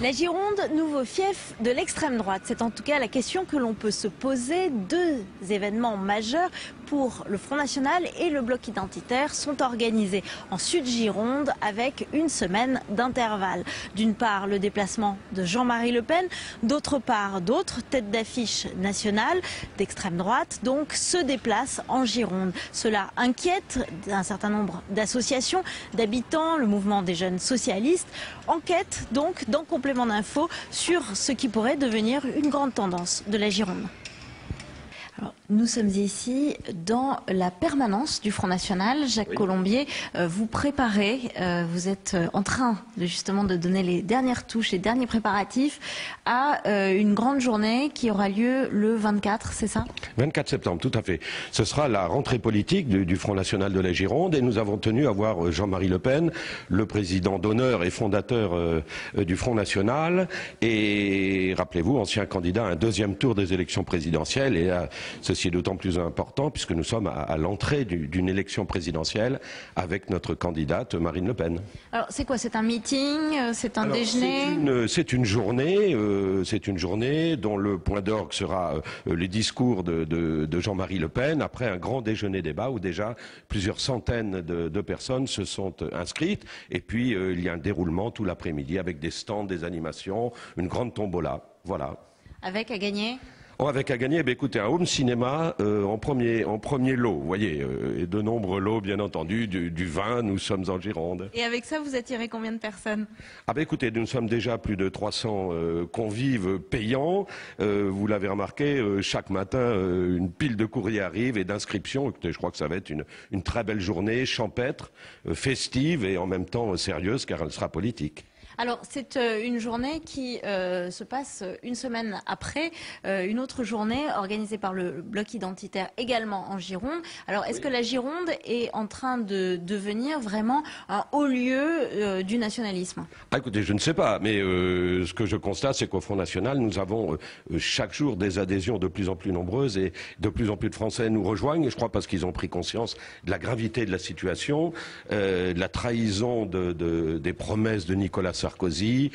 La Gironde, nouveau fief de l'extrême droite. C'est en tout cas la question que l'on peut se poser. Deux événements majeurs pour le Front National et le Bloc identitaire sont organisés en Sud-Gironde avec une semaine d'intervalle. D'une part, le déplacement de Jean-Marie Le Pen, d'autre part, d'autres têtes d'affiche nationales d'extrême droite donc se déplacent en Gironde. Cela inquiète un certain nombre d'associations, d'habitants, le mouvement des jeunes socialistes. Enquête donc dans Complément d'info sur ce qui pourrait devenir une grande tendance de la Gironde. Alors, nous sommes ici dans la permanence du Front National. Jacques Colombier, vous préparez, vous êtes en train justement de donner les dernières touches, les derniers préparatifs à une grande journée qui aura lieu le 24, c'est ça? 24 septembre, tout à fait. Ce sera la rentrée politique du Front National de la Gironde et nous avons tenu à voir Jean-Marie Le Pen, le président d'honneur et fondateur du Front National et, rappelez-vous, ancien candidat à un deuxième tour des élections présidentielles et ceci est d'autant plus important puisque nous sommes à l'entrée d'une élection présidentielle avec notre candidate Marine Le Pen. Alors c'est quoi? C'est un meeting? C'est un déjeuner? C'est une journée dont le point d'orgue sera les discours de Jean-Marie Le Pen après un grand déjeuner débat où déjà plusieurs centaines de personnes se sont inscrites et puis il y a un déroulement tout l'après-midi avec des stands, des animations, une grande tombola. Voilà. Avec à gagner? Avec à gagner, écoutez, un home cinéma en premier lot, vous voyez, et de nombreux lots, bien entendu, du vin, nous sommes en Gironde. Et avec ça, vous attirez combien de personnes? Écoutez, nous sommes déjà plus de 300 convives payants. Vous l'avez remarqué, chaque matin, une pile de courriers arrive et d'inscriptions. Écoutez, je crois que ça va être une très belle journée, champêtre, festive et en même temps sérieuse, car elle sera politique. Alors, c'est une journée qui se passe une semaine après une autre journée organisée par le Bloc identitaire également en Gironde. Alors, est-ce que la Gironde est en train de devenir vraiment un haut lieu du nationalisme? Écoutez, je ne sais pas, mais ce que je constate, c'est qu'au Front National, nous avons chaque jour des adhésions de plus en plus nombreuses et de plus en plus de Français nous rejoignent, je crois parce qu'ils ont pris conscience de la gravité de la situation, de la trahison des promesses de Nicolas Sarkozy.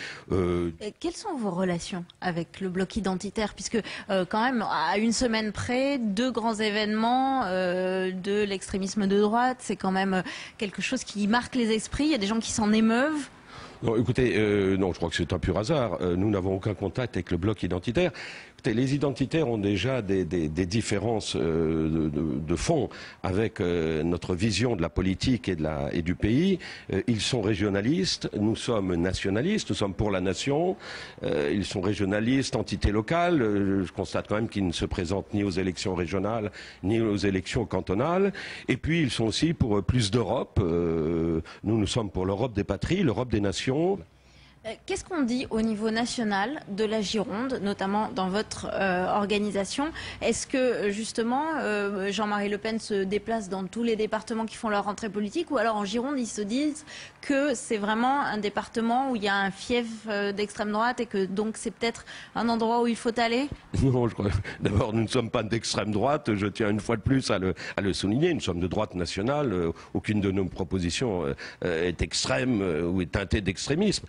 Quelles sont vos relations avec le Bloc identitaire? Puisque quand même, à une semaine près, deux grands événements de l'extrémisme de droite, c'est quand même quelque chose qui marque les esprits. Il y a des gens qui s'en émeuvent. Non, écoutez, non, je crois que c'est un pur hasard. Nous n'avons aucun contact avec le Bloc identitaire. Écoutez, les identitaires ont déjà des différences de fond avec notre vision de la politique et du pays. Ils sont régionalistes, nous sommes nationalistes, nous sommes pour la nation. Ils sont régionalistes, entité locale. Je constate quand même qu'ils ne se présentent ni aux élections régionales, ni aux élections cantonales. Et puis, ils sont aussi pour plus d'Europe. Nous sommes pour l'Europe des patries, l'Europe des nations. Qu'est-ce qu'on dit au niveau national de la Gironde, notamment dans votre organisation? Est-ce que justement Jean-Marie Le Pen se déplace dans tous les départements qui font leur rentrée politique, ou alors en Gironde ils se disent que c'est vraiment un département où il y a un fief d'extrême droite et que donc c'est peut-être un endroit où il faut aller? Non, je crois. D'abord, nous ne sommes pas d'extrême droite, je tiens une fois de plus à le souligner, nous sommes de droite nationale, aucune de nos propositions est extrême ou est teintée d'extrémisme.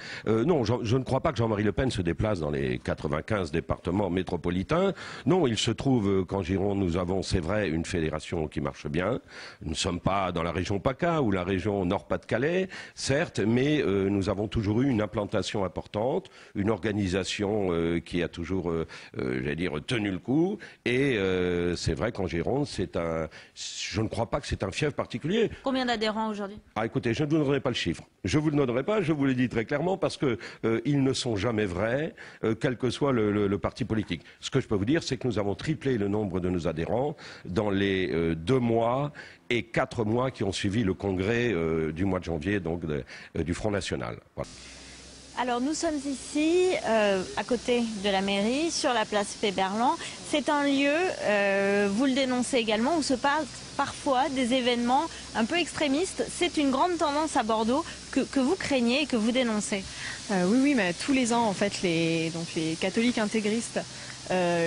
Non, je ne crois pas que Jean-Marie Le Pen se déplace dans les 95 départements métropolitains. Non, il se trouve qu'en Gironde, nous avons, c'est vrai, une fédération qui marche bien. Nous ne sommes pas dans la région PACA ou la région Nord-Pas-de-Calais, certes, mais nous avons toujours eu une implantation importante, une organisation qui a toujours, j'allais dire, tenu le coup. Et c'est vrai qu'en Gironde, je ne crois pas que c'est un fief particulier. Combien d'adhérents aujourd'hui? Écoutez, je ne vous donnerai pas le chiffre. Je vous le donnerai pas, je vous le dis très clairement, parce que ils ne sont jamais vrais, quel que soit le parti politique. Ce que je peux vous dire, c'est que nous avons triplé le nombre de nos adhérents dans les 2 mois et 4 mois qui ont suivi le congrès du mois de janvier, donc du Front National. Voilà. Alors nous sommes ici, à côté de la mairie, sur la place Péberlan. C'est un lieu, vous le dénoncez également, où se passent parfois des événements un peu extrémistes. C'est une grande tendance à Bordeaux que vous craignez et que vous dénoncez. Oui, mais tous les ans, en fait, les catholiques intégristes,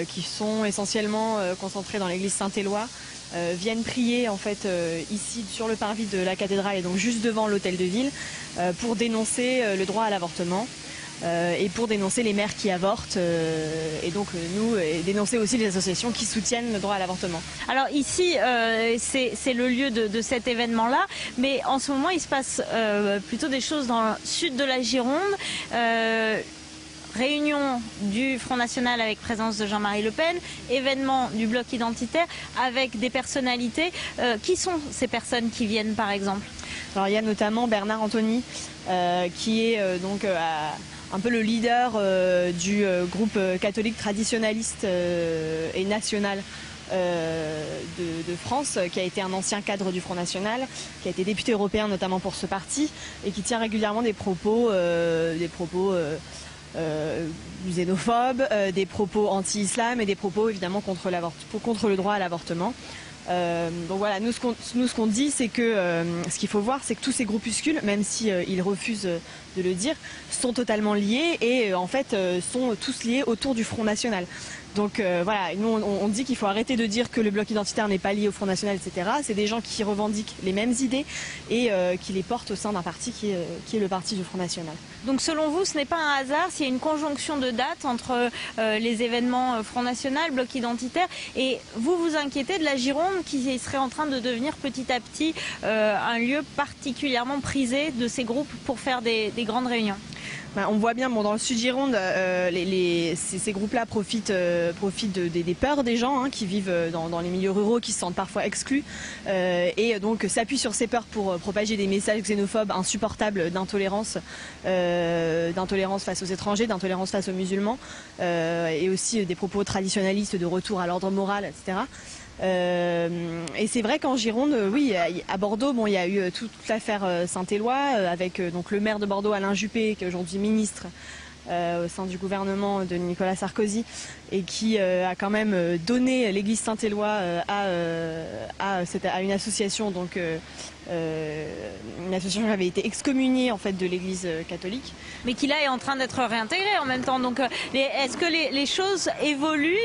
qui sont essentiellement concentrés dans l'église Saint-Éloi, viennent prier en fait ici sur le parvis de la cathédrale et donc juste devant l'hôtel de ville pour dénoncer le droit à l'avortement. et pour dénoncer les mères qui avortent et donc nous et dénoncer aussi les associations qui soutiennent le droit à l'avortement. Alors ici c'est le lieu de cet événement-là, mais en ce moment il se passe plutôt des choses dans le sud de la Gironde. Réunion du Front National avec présence de Jean-Marie Le Pen, événement du Bloc identitaire avec des personnalités. Qui sont ces personnes qui viennent par exemple? Alors il y a notamment Bernard Anthony qui est donc un peu le leader du groupe catholique traditionnaliste et national de France, qui a été un ancien cadre du Front National, qui a été député européen notamment pour ce parti et qui tient régulièrement des propos xénophobes, des propos anti-islam et des propos évidemment contre le droit à l'avortement. Donc voilà, nous ce qu'on dit, c'est que ce qu'il faut voir, c'est que tous ces groupuscules, même si ils refusent de le dire, sont totalement liés et en fait sont tous liés autour du Front National. Donc voilà, nous on dit qu'il faut arrêter de dire que le bloc identitaire n'est pas lié au Front National, etc. C'est des gens qui revendiquent les mêmes idées et qui les portent au sein d'un parti qui est le parti du Front National. Donc selon vous, ce n'est pas un hasard s'il y a une conjonction de dates entre les événements Front National, bloc identitaire, et vous vous inquiétez de la Gironde qui serait en train de devenir petit à petit un lieu particulièrement prisé de ces groupes pour faire des grandes réunions? On voit bien, dans le sud Gironde, ces groupes-là profitent des peurs des gens qui vivent dans les milieux ruraux, qui se sentent parfois exclus, et donc s'appuient sur ces peurs pour propager des messages xénophobes insupportables d'intolérance face aux étrangers, d'intolérance face aux musulmans, et aussi des propos traditionnalistes de retour à l'ordre moral, etc. Et c'est vrai qu'en Gironde, oui, à Bordeaux, il y a eu toute l'affaire Saint-Éloi avec donc le maire de Bordeaux, Alain Juppé, qui est aujourd'hui ministre au sein du gouvernement de Nicolas Sarkozy et qui a quand même donné l'église Saint-Éloi à une association, donc une association qui avait été excommuniée en fait de l'église catholique. Mais qui là est en train d'être réintégrée en même temps. Donc est-ce que les choses évoluent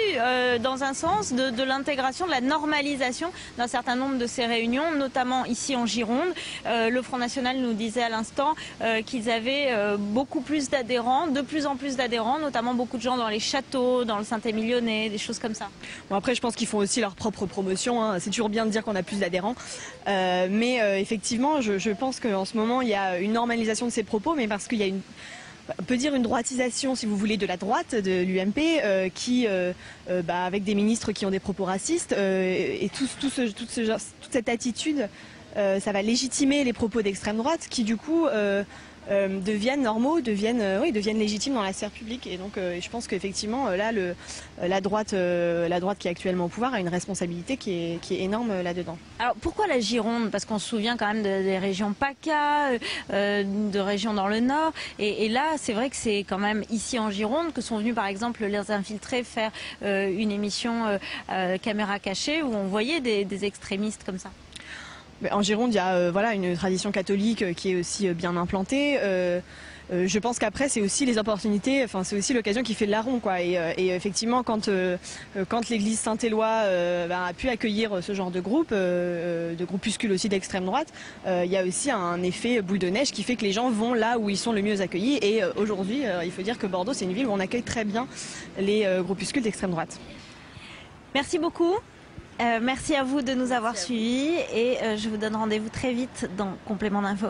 dans un sens de l'intégration, de la normalisation d'un certain nombre de ces réunions, notamment ici en Gironde? Le Front National nous disait à l'instant qu'ils avaient beaucoup plus d'adhérents, de plus en plus d'adhérents, notamment beaucoup de gens dans les châteaux, dans le Saint-Émilionnais, des choses comme ça. Bon, après, je pense qu'ils font aussi leur propre promotion. C'est toujours bien de dire qu'on a plus d'adhérents. Mais effectivement, je pense qu'en ce moment, il y a une normalisation de ces propos, mais parce qu'il y a on peut dire une droitisation, si vous voulez, de la droite, de l'UMP, avec des ministres qui ont des propos racistes, et toute cette attitude, ça va légitimer les propos d'extrême droite, qui du coup deviennent normaux, deviennent légitimes dans la sphère publique. Et donc je pense qu'effectivement là la droite qui est actuellement au pouvoir a une responsabilité qui est énorme là-dedans. Alors pourquoi la Gironde? Parce qu'on se souvient quand même des régions PACA, de régions dans le Nord, et là c'est vrai que c'est quand même ici en Gironde que sont venus par exemple les infiltrés faire une émission caméra cachée où on voyait des extrémistes comme ça. En Gironde, il y a une tradition catholique qui est aussi bien implantée. Je pense qu'après, c'est aussi les opportunités, c'est aussi l'occasion qui fait le larron, quoi. Et effectivement, quand l'église Saint-Éloi a pu accueillir ce genre de groupuscules aussi d'extrême droite, il y a aussi un effet boule de neige qui fait que les gens vont là où ils sont le mieux accueillis. Et aujourd'hui, il faut dire que Bordeaux, c'est une ville où on accueille très bien les groupuscules d'extrême droite. Merci beaucoup. Merci à vous de nous avoir suivis et je vous donne rendez-vous très vite dans Complément d'info.